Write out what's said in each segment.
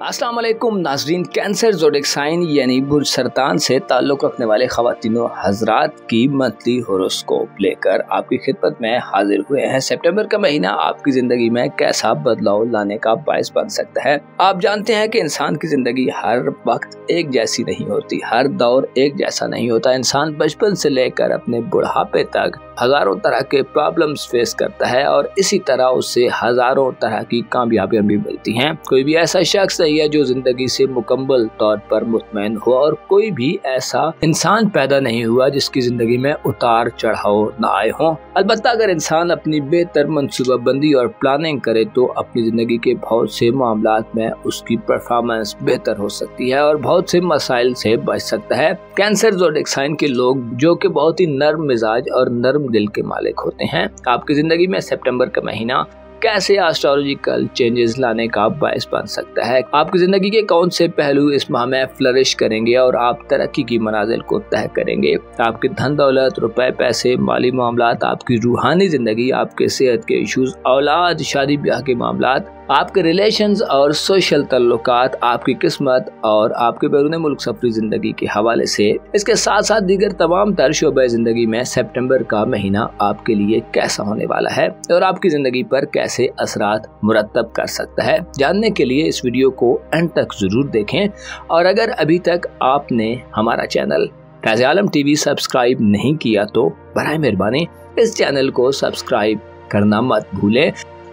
अस्सलाम वालेकुम नाजरीन। कैंसर ज़ोडिक साइन यानी बुर्ज सरतान से ताल्लुक़ रखने वाले ख़वातीनो हज़रात की मंथली होरोस्कोप लेकर आपकी खिदमत में हाजिर हुए हैं। सितंबर का महीना आपकी ज़िंदगी में कैसा बदलाव लाने का बायस बन सकता है। आप जानते हैं कि इंसान की ज़िंदगी हर वक्त एक जैसी नहीं होती, हर दौर एक जैसा नहीं होता। इंसान बचपन से लेकर अपने बुढ़ापे तक हज़ारों तरह के प्रॉब्लम्स फेस करता है और इसी तरह उससे हज़ारों तरह की कामयाबियाँ भी मिलती हैं। कोई भी ऐसा शख्स नहीं है जो जिंदगी से मुकम्मल तौर पर मुतमईन हुआ और कोई भी ऐसा इंसान पैदा नहीं हुआ जिसकी जिंदगी में उतार चढ़ाव न आए हों। अलबत्ता अगर इंसान अपनी बेहतर मनसूबाबंदी और प्लानिंग करे तो अपनी जिंदगी के बहुत से मामलात में उसकी परफॉर्मेंस बेहतर हो सकती है और बहुत से मसाइल से बच सकता है। कैंसर ज़ोडिक साइन के लोग जो कि बहुत ही नर्म मिजाज और नर्म दिल के मालिक होते हैं, आपकी जिंदगी में सितंबर का महीना कैसे एस्ट्रोलॉजिकल चेंजेस लाने का बायस बन सकता है। आपकी जिंदगी के कौन से पहलू इस माह में फ्लरिश करेंगे और आप तरक्की की मनाजिल को तय करेंगे। आपके धन दौलत, रुपए पैसे, माली मामलात, आपकी रूहानी जिंदगी, आपके सेहत के इश्यूज, औलाद, शादी ब्याह के मामलात, आपके रिलेशंस और सोशल तल्लुकात, आपकी किस्मत और आपके बैरून मुल्क सफरी जिंदगी के हवाले से इसके साथ साथ दीगर तमाम तर शोबे जिंदगी में सितंबर का महीना आपके लिए कैसा होने वाला है और आपकी जिंदगी पर कैसे असरात मुरतब कर सकता है। जानने के लिए इस वीडियो को एंड तक जरूर देखें और अगर अभी तक आपने हमारा चैनल फैज़ आलम टीवी सब्सक्राइब नहीं किया तो बराए मेहरबानी इस चैनल को सब्सक्राइब करना मत भूलें।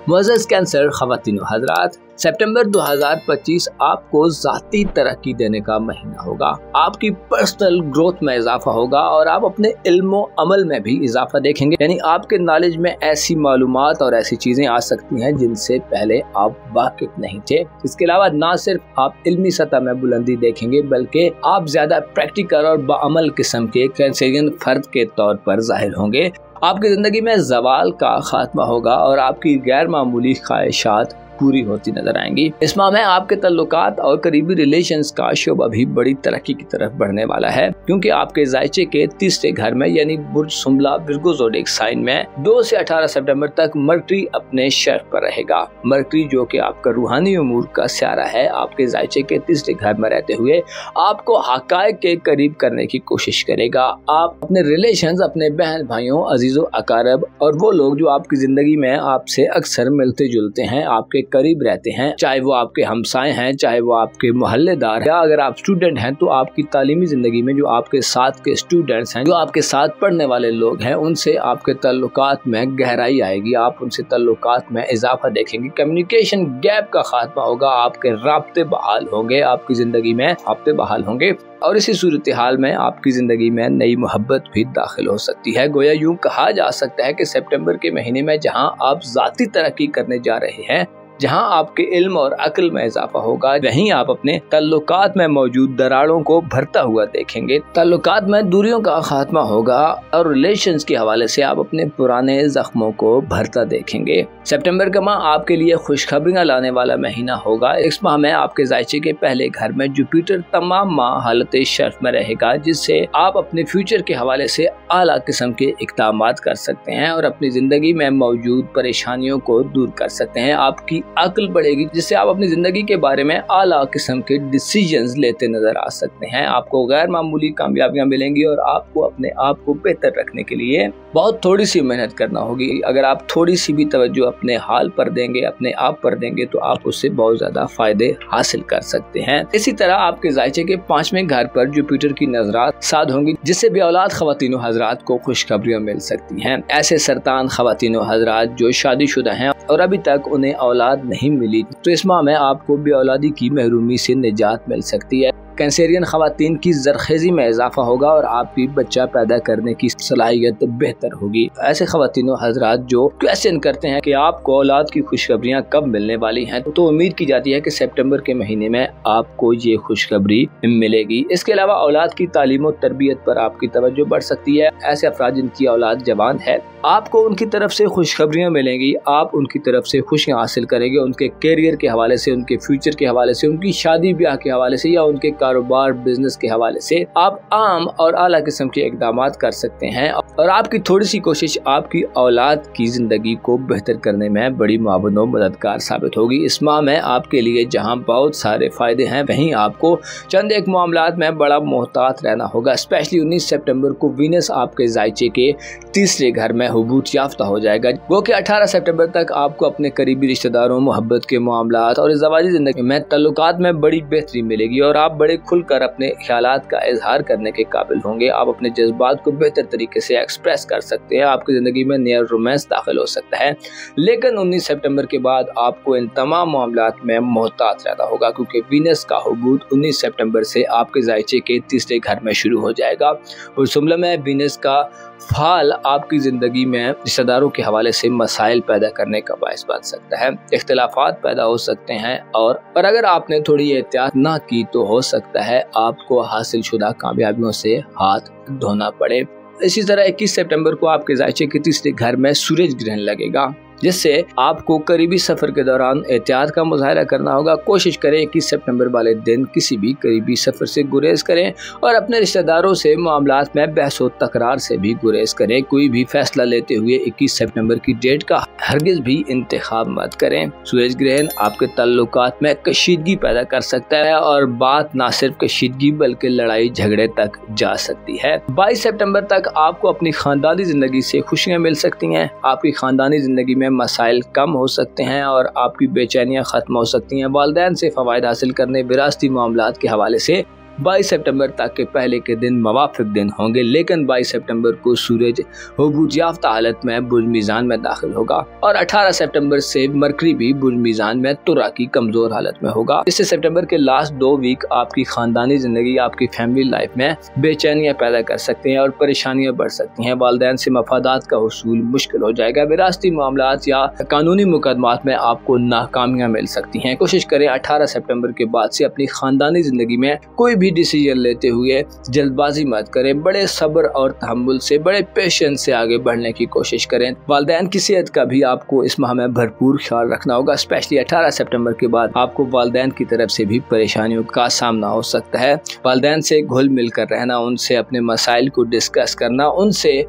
मुअज़्ज़ज़ कैंसर ख़वातीनो हज़रात, सितंबर 2025 आपको ज़ाती तरक्की देने का महीना होगा। आपकी पर्सनल ग्रोथ में इजाफा होगा और आप अपने इल्म अमल में भी इजाफा देखेंगे, यानी आपके नॉलेज में ऐसी मालूमात और ऐसी चीज़ें आ सकती हैं जिनसे पहले आप वाकिफ नहीं थे। इसके अलावा ना सिर्फ आप इल्मी सतह में बुलंदी देखेंगे बल्कि आप ज़्यादा प्रैक्टिकल और बाअमल किस्म के कैंसरियन फर्द के तौर पर जाहिर होंगे। आपकी ज़िंदगी में ज़वाल का खात्मा होगा और आपकी गैर मामूली ख्वाहिशात पूरी होती नजर आएंगी। इस माह में आपके तल्लुकात और करीबी रिलेशंस का शोबा भी बड़ी तरक्की की तरफ बढ़ने वाला है, क्योंकि आपके जायचे के तीसरे घर में यानी बुर्ज सुम्बला विर्गो ज़ोडिक साइन में 2 से 18 सितंबर तक मर्करी अपने शर्फ पर रहेगा। मर्करी जो कि आपका रूहानी उमूर का स्यारा है, आपके जायचे के तीसरे घर में रहते हुए आपको हक़ाइक़ के करीब करने की कोशिश करेगा। आप अपने रिलेशंस, अपने बहन भाइयों, अजीजों अकारब और वो लोग जो आपकी जिंदगी में आपसे अक्सर मिलते जुलते हैं, आपके करीब रहते हैं, चाहे वो आपके हमसाए हैं, चाहे वो आपके मोहल्लेदार, या अगर आप स्टूडेंट हैं तो आपकी तालीमी जिंदगी में जो आपके साथ के स्टूडेंट्स हैं, जो आपके साथ पढ़ने वाले लोग हैं, उनसे आपके तल्लुकात में गहराई आएगी। आप उनसे तल्लुकात में इजाफा देखेंगे। कम्युनिकेशन गैप का खात्मा होगा। आपके राब्ते बहाल होंगे, आपकी जिंदगी में राब्ते बहाल होंगे और इसी सूरत हाल में आपकी जिंदगी में नई मोहब्बत भी दाखिल हो सकती है। गोया यूं कहा जा सकता है कि सितंबर के महीने में जहां आप जाती तरक्की करने जा रहे हैं, जहां आपके इल्म और अक्ल में इजाफा होगा, वहीं आप अपने तल्लुकात में मौजूद दरारों को भरता हुआ देखेंगे। तल्लुकात में दूरियों का खात्मा होगा और रिलेशंस के हवाले से आप अपने पुराने जख्मों को भरता देखेंगे। सितंबर का माह आपके लिए खुशखबरियां लाने वाला महीना होगा। इस माह में आपके जायचे के पहले घर में जुपिटर तमाम माह हालत शर्फ में रहेगा, जिससे आप अपने फ्यूचर के हवाले से आला किस्म के इक़दामात कर सकते हैं और अपनी जिंदगी में मौजूद परेशानियों को दूर कर सकते हैं। आपकी अक्ल बढ़ेगी, जिससे आप अपनी जिंदगी के बारे में आला किस्म के डिसीजंस लेते नजर आ सकते हैं। आपको गैर मामूली कामयाबियां मिलेंगी और आपको अपने आप को बेहतर रखने के लिए बहुत थोड़ी सी मेहनत करना होगी। अगर आप थोड़ी सी भी तवज्जो अपने हाल पर देंगे, अपने आप पर देंगे, तो आप उससे बहुत ज्यादा फायदे हासिल कर सकते हैं। इसी तरह आपके जायचे के 5वें घर पर जुपिटर की नजरात साध होंगी, जिससे भी औलाद ख़वातीनो हज़रात को खुशखबरियां मिल सकती हैं। ऐसे सरतान ख़वातीनो हज़रात जो शादीशुदा हैं और अभी तक उन्हें औलाद नहीं मिली, तो इस माह में आपको भी औलादी की महरूमी से निजात मिल सकती है। कैंसरियन ख़वातीन की ज़रखेज़ी में इजाफा होगा और आपकी बच्चा पैदा करने की सलाहियत बेहतर होगी। ऐसे ख़वातीनो हज़रात जो क्वेश्चन करते हैं कि आपको औलाद की खुशखबरियां कब मिलने वाली हैं, तो उम्मीद की जाती है कि सितंबर के महीने में आपको ये खुशखबरी मिलेगी। इसके अलावा औलाद की तालीम और तरबियत पर आपकी तवज्जो बढ़ सकती है। ऐसे अफराद जिनकी औलाद जवान है, आपको उनकी तरफ से खुशखबरियां मिलेंगी। आप उनकी तरफ से खुशियां हासिल करेंगे, उनके कैरियर के हवाले से, उनके फ्यूचर के हवाले से, उनकी शादी ब्याह के हवाले से या उनके कारोबार, बिजनेस के हवाले से आप आम और आला किस्म के इकदाम कर सकते हैं और आपकी थोड़ी सी कोशिश आपकी औलाद की जिंदगी को बेहतर करने में बड़ी मावनो मददगार साबित होगी। इस माह में आपके लिए जहां बहुत सारे फायदे हैं, वहीं आपको चंद एक मामलात में बड़ा मोहतात रहना होगा। स्पेशली 19 सितंबर को वीनस आपके जायचे के तीसरे घर में हुबूत याफ्ता हो जाएगा, वो कि 18 सितंबर तक आपको अपने करीबी रिश्तेदारों, मोहब्बत के मामलात और ज़वाजी जिंदगी में तल्लुकात में बड़ी बेहतरी मिलेगी और आप बड़े खुलकर अपने ख्यालात का इजहार करने के काबिल होंगे। आप अपने जज्बात को बेहतर तरीके से एक्सप्रेस कर सकते हैं। आपकी ज़िंदगी में नया रोमांस दाखिल हो सकता है, लेकिन 19 सितंबर के बाद आपको इन तमाम मामलात में मोहतात रहना होगा, क्योंकि वीनस का हुबूत 19 सितंबर से आपके जायचे के तीसरे घर में शुरू हो जाएगा। और जुमला में वीनस का फाल आपकी ज़िंदगी में रिश्तेदारों के हवाले से मसाइल पैदा करने का बायस बन सकता है। इख्तिलाफात पैदा हो सकते हैं और अगर आपने थोड़ी एहतियात ना की तो हो सकता है आपको हासिल शुदा कामयाबियों से हाथ धोना पड़े। इसी तरह 21 सितंबर को आपके जायचे के तीसरे घर में सूरज ग्रहण लगेगा, जिससे आपको करीबी सफ़र के दौरान एहतियात का मुजाहरा करना होगा। कोशिश करें 21 सितंबर वाले दिन किसी भी करीबी सफ़र से गुरेज करें और अपने रिश्तेदारों से मामलात में बहस व तकरार से भी गुरेज करें। कोई भी फैसला लेते हुए 21 सितंबर की डेट का हरगिज़ भी इंतखाब मत करें। सूरज ग्रहण आपके ताल्लुकात में कशीदगी पैदा कर सकता है और बात ना सिर्फ कशीदगी बल्कि लड़ाई झगड़े तक जा सकती है। 22 सितंबर तक आपको अपनी खानदानी ज़िंदगी से खुशियाँ मिल सकती हैं। आपकी खानदानी ज़िंदगी में मसाइल कम हो सकते हैं और आपकी बेचैनियां खत्म हो सकती हैं। वालिदैन से फ़वाइद हासिल करने, विरासती मामलात के हवाले से 22 सितंबर तक के पहले के दिन मवाफिक दिन होंगे, लेकिन 22 सितंबर को सूरज हुबूत याफ्ता हालत में बुर्ज मीज़ान में दाखिल होगा और 18 सितंबर से मरकरी भी बुर्ज मीज़ान में तुरा की कमज़ोर हालत में होगा। इससे सितंबर के लास्ट 2 वीक आपकी खानदानी ज़िंदगी, आपकी फैमिली लाइफ में बेचैनियाँ पैदा कर सकते हैं और परेशानियाँ बढ़ सकती हैं। वालिदैन से मफादात का हुसूल मुश्किल हो जाएगा। विरासती मामलात या कानूनी मुकदमात में आपको नाकामियाँ मिल सकती हैं। कोशिश करें 18 सितंबर के बाद से अपनी खानदानी ज़िंदगी में कोई भी डिसीजन लेते हुए जल्दबाजी मत करें। बड़े सब्र और तहम्मुल से, बड़े पेशेंस से आगे बढ़ने की कोशिश करें। वालिदैन की सेहत का भी आपको इस माह में भरपूर ख्याल रखना होगा। स्पेशली 18 सितंबर के बाद आपको वालिदैन की तरफ से भी परेशानियों का सामना हो सकता है। वालिदैन से घुल मिल कर रहना, उनसे अपने मसाइल को डिस्कस करना, उनसे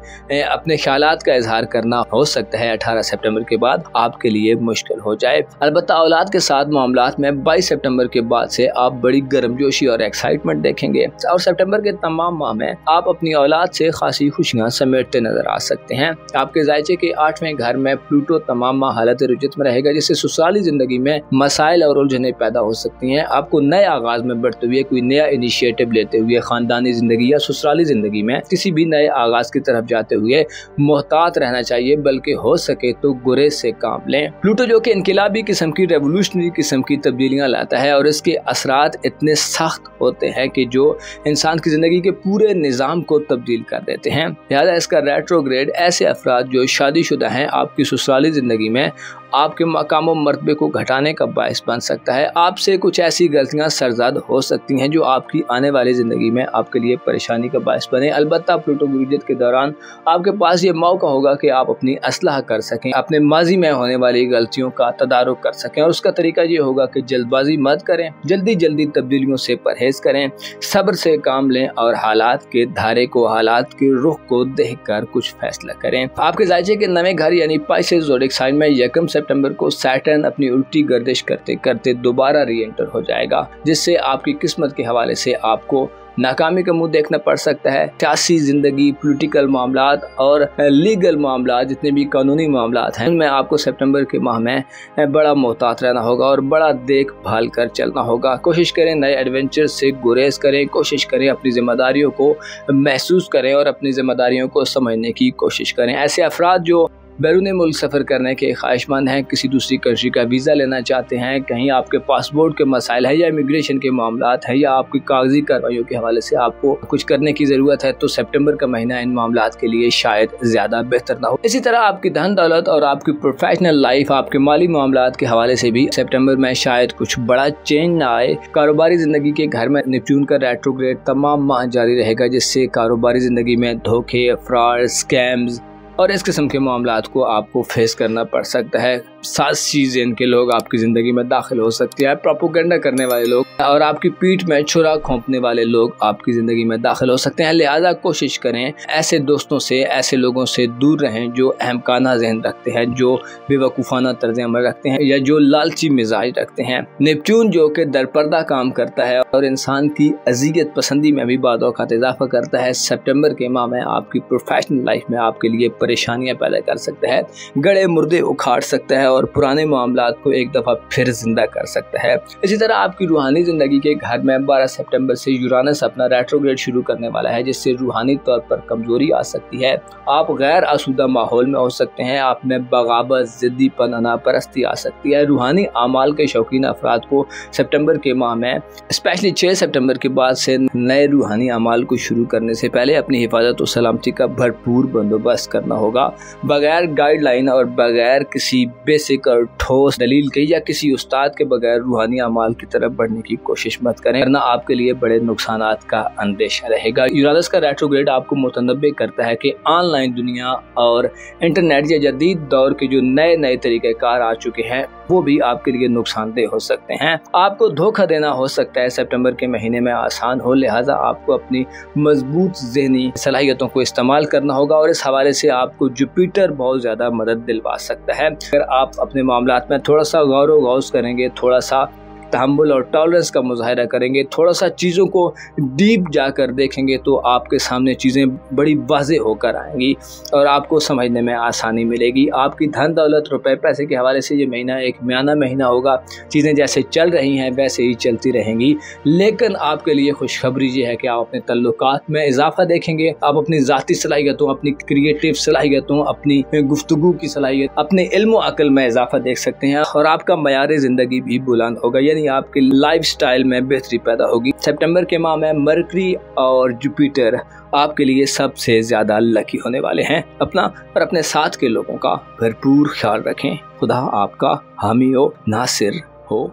अपने ख्यालात का इजहार करना हो सकता है 18 सितंबर के बाद आपके लिए मुश्किल हो जाए। अलबत्ता औलाद के साथ मामलात में 22 सितंबर के बाद से आप बड़ी गर्मजोशी और एक्साइटमेंट देखेंगे और सितंबर के तमाम माह में आप अपनी औलाद से खासी खुशियां समेटते नजर आ सकते हैं। आपके जायचे के 8वें घर में प्लूटो तमाम माह हालत रुजत में रहेगा, जिससे ससुराली जिंदगी में मसाइल और उलझनें पैदा हो सकती हैं। आपको नए आगाज में बढ़ते हुए, कोई नया इनिशिएटिव लेते हुए खानदानी जिंदगी या ससुराली जिंदगी में किसी भी नए आगाज की तरफ जाते हुए मोहतात रहना चाहिए, बल्कि हो सके तो गुरेज से काम लें। प्लूटो जो कि इनकलाबी किस्म की, रेवोल्यूशनरी किस्म की तब्दीलियां लाता है और इसके असरात इतने सख्त होते हैं कि जो इंसान की जिंदगी के पूरे निज़ाम को तब्दील कर देते हैं। लिहाजा इसका रेट्रोग्रेड ऐसे अफराद जो शादीशुदा हैं आपकी ससुराली ज़िंदगी में आपके मकाम व मर्तबे को घटाने का बायस बन सकता है। आपसे कुछ ऐसी गलतियां सरजद हो सकती हैं जो आपकी आने वाली ज़िंदगी में आपके लिए परेशानी का बायस बने। अलबत्ता प्लूटो गुरुजत के दौरान आपके पास ये मौका होगा कि आप अपनी असलाह कर सकें, अपने माजी में होने वाली गलतियों का तदारुक कर सकें और उसका तरीका ये होगा कि जल्दबाजी मत करें, जल्दी जल्दी तब्दीलियों से परहेज करें, सब्र से काम लें और हालात के धारे को, हालात के रुख को देख कर कुछ फैसला करें। आपके जायचे के नवे घर यानी पाइसेस ज़ोडिक साइन में 1 सितंबर को सैटर्न अपनी उल्टी गर्दिश करते करते दोबारा री एंटर हो जाएगा, जिससे आपकी किस्मत के हवाले से आपको नाकामी का मुंह देखना पड़ सकता है। सियासी जिंदगी, पॉलिटिकल मामलात और लीगल मामलात, जितने भी कानूनी मामलात हैं, उनमें आपको सितंबर के माह में बड़ा मोहतात रहना होगा और बड़ा देखभाल कर चलना होगा। कोशिश करें नए एडवेंचर से गुरेज करें, कोशिश करें अपनी जिम्मेदारियों को महसूस करें और अपनी जिम्मेदारियों को समझने की कोशिश करें। ऐसे अफराद जो बैरून मुल्क सफ़र करने के ख्वाहिशमंद हैं, किसी दूसरी कंट्री का वीज़ा लेना चाहते हैं, कहीं आपके पासपोर्ट के मसाइल है या इमिग्रेशन के मामलात है या आपकी कागजी कार्रवाइयों के हवाले से आपको कुछ करने की ज़रूरत है, तो सितंबर का महीना इन मामलात के लिए शायद ज़्यादा बेहतर ना हो। इसी तरह आपकी धन दौलत और आपकी प्रोफेशनल लाइफ, आपके माली मामलात के हवाले से भी सितंबर में शायद कुछ बड़ा चेंज ना आए। कारोबारी ज़िंदगी के घर में नेपच्यून का रेट्रोग्रेड तमाम माह जारी रहेगा, जिससे कारोबारी ज़िंदगी में धोखे, फ्रॉड, स्कैम्स और इस किस्म के मामलात को आपको फेस करना पड़ सकता है। सात सीजन के लोग आपकी ज़िंदगी में दाखिल हो सकते हैं। प्रोपोगेंडा करने वाले लोग और आपकी पीठ में छुरा घोंपने वाले लोग आपकी ज़िंदगी में दाखिल हो सकते हैं। लिहाजा कोशिश करें ऐसे दोस्तों से, ऐसे लोगों से दूर रहें जो अहमकाना ज़हन रखते हैं, जो बेवकूफ़ाना तर्ज अमल रखते हैं या जो लालची मिजाज रखते हैं। नेपच्यून जो कि दरपर्दा काम करता है और इंसान की अज़ियत पसंदी में भी बाद औक़ात इजाफा करता है, सितंबर के माह में आपकी प्रोफेशनल लाइफ में आपके लिए परेशानियाँ पैदा कर सकता है, गड़े मुर्दे उखाड़ सकता है और पुराने मामलात को एक दफ़ा फिर जिंदा कर सकता है। इसी तरह आपकी रूहानी ज़िंदगी के घर में 12 सितंबर से यूरानस अपना रेट्रोग्रेड शुरू करने वाला है, जिससे रूहानी तौर पर कमजोरी आ सकती है। आप गैर आसूदा माहौल में हो सकते हैं, आप में बगावत, ज़िद्दीपन, अनापरस्ती आ सकती है। रूहानी आमाल के शौकीन अफराद को सितंबर के माह में स्पेशली 6 सितंबर के बाद से नए रूहानी आमाल को शुरू करने से पहले अपनी हिफाजत और सलामती का भरपूर बंदोबस्त करना होगा। बगैर गाइडलाइन और बगैर किसी बेसिक और ठोस दलील के या किसी उस्ताद के बगैर रूहानी अमाल की तरफ बढ़ने की कोशिश मत करें, वरना आपके लिए बड़े नुकसानात का अंदेशा रहेगा। यूरानस का रेट्रोग्रेड आपको मुतनब्बे करता है कि ऑनलाइन दुनिया और इंटरनेट या जदीद दौर के जो नए नए तरीक़ेकार आ चुके हैं वो भी आपके लिए नुकसानदेह हो सकते हैं। आपको धोखा देना हो सकता है सितंबर के महीने में आसान हो, लिहाजा आपको अपनी मजबूत ज़हनी सलाहियतों को इस्तेमाल करना होगा और इस हवाले से आपको जुपिटर बहुत ज़्यादा मदद दिलवा सकता है। अगर आप अपने मामलात में थोड़ा सा गौर व गौस करेंगे, थोड़ा सा तहम्मुल और टॉलरेंस का मुजाहिरा करेंगे, थोड़ा सा चीज़ों को डीप जाकर देखेंगे तो आपके सामने चीज़ें बड़ी वाज़े होकर आएंगी और आपको समझने में आसानी मिलेगी। आपकी धन दौलत, रुपए पैसे के हवाले से ये महीना एक म्याना महीना होगा। चीज़ें जैसे चल रही हैं वैसे ही चलती रहेंगी, लेकिन आपके लिए खुशखबरी ये है कि आप अपने तल्लुकात में इजाफा देखेंगे। आप अपनी ज़ाती सलाहियतों, अपनी क्रिएटिव सलाहियतों, अपनी गुफ्तगू की सलाहियत, अपने इल्म व अक़ल में इजाफा देख सकते हैं और आपका मयार ज़िंदगी भी बुलंद होगा, यानी आपके लाइफस्टाइल में बेहतरी पैदा होगी। सितंबर के माह में मरकरी और जुपिटर आपके लिए सबसे ज्यादा लकी होने वाले हैं। अपना और अपने साथ के लोगों का भरपूर ख्याल रखें। खुदा आपका हामी हो, नासिर हो।